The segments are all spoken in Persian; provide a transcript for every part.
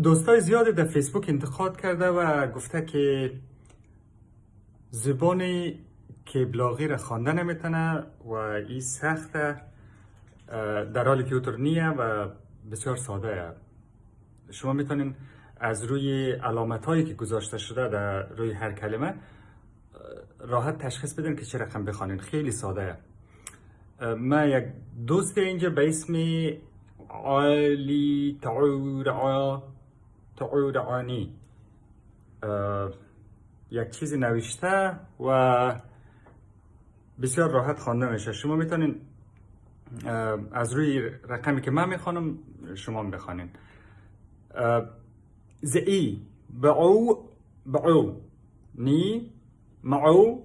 دوستای زیادی در فیسبوک انتقاد کرده و گفته که زبانی کبلاغی را خوانده نمیتونه و این سخته، در حالی که اوتر نیه و بسیار ساده. شما میتونین از روی علامت هایی که گذاشته شده در روی هر کلمه راحت تشخیص بدین که چه رقم بخوانین. خیلی ساده. من یک دوست اینجا به اسم علی تعورعانی یک چیزی نوشته و بسیار راحت خوانده میشه. شما میتونین از روی رقمی که من میخوانم شما بخوانین. زئی بعو نی معو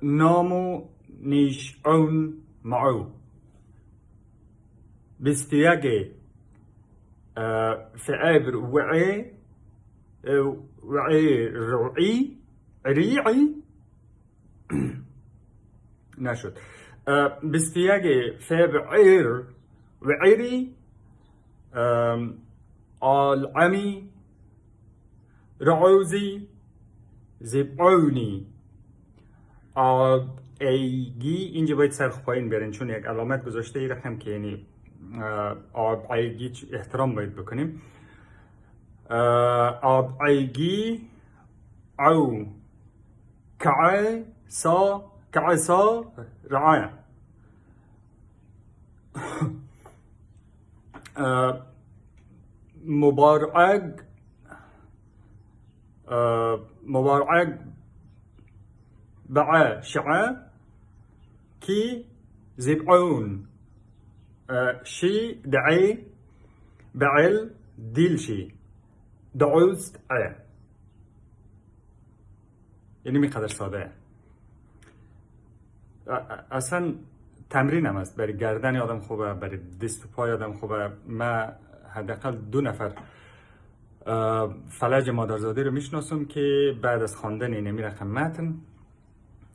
نامو نیشعون معو بستياجي فعابر وعي رعي ريعي نشد. بستياجي فعبر وعيري العمي رعوزي زبعوني ایگی. اینجا باید سرخ پایین برین چون یک علامت گذاشته ای رقم که یعنی ایگی احترام باید بکنیم. ایگی او کعسا رعایه مبارعگ بع شعا كي زبعون شي دعي بعل ديل شي دعوست یعنی میقدر ساده. اصلا تمرین هم است. برای گردن آدم خوبه، برای دست و پای آدم خوبه. من حداقل 2 نفر فلج مادرزاده رو میشناسم که بعد از خواندن این رقم متن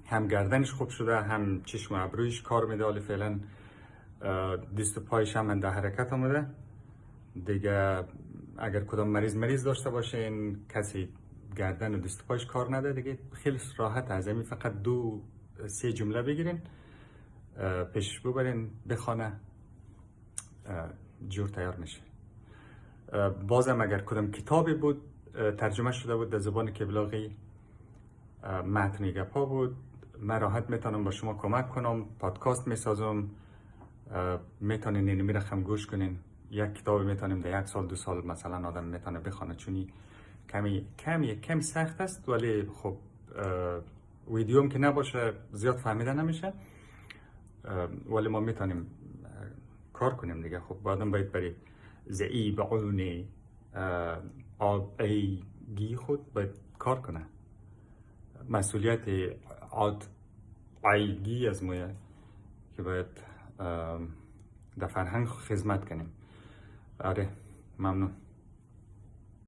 هم گردنش خوب شده، هم چشم و ابرویش کار میده. حالا فعلا دست و پایش هم در حرکت آمده دیگه. اگر کدام مریض داشته باشه کسی گردن و دست و پایش کار نده دیگه، خیلی راحت از همین فقط 2-3 جمله بگیرین پیشش ببرین بخونه جور تیار میشه. بازم اگر کدام کتابی بود ترجمه شده بود در زبان کبلاغی، متن گپا بود، من راحت میتونم با شما کمک کنم. پادکست میسازم، میتونین اینو رقم گوش کنین. یک کتاب میتونیم در 1 سال 2 سال مثلا آدم میتونه بخونه چونی کمی سخت است، ولی خب ویدیوم که نباشه زیاد فهمیده نمیشه، ولی ما میتونیم کار کنیم دیگه. خب آدم باید برای زئی بعونی ایگی خود باید کار کنه. مسئولیت ایگی از مویه که باید در فرهنگ خدمت کنیم. آره، ممنون.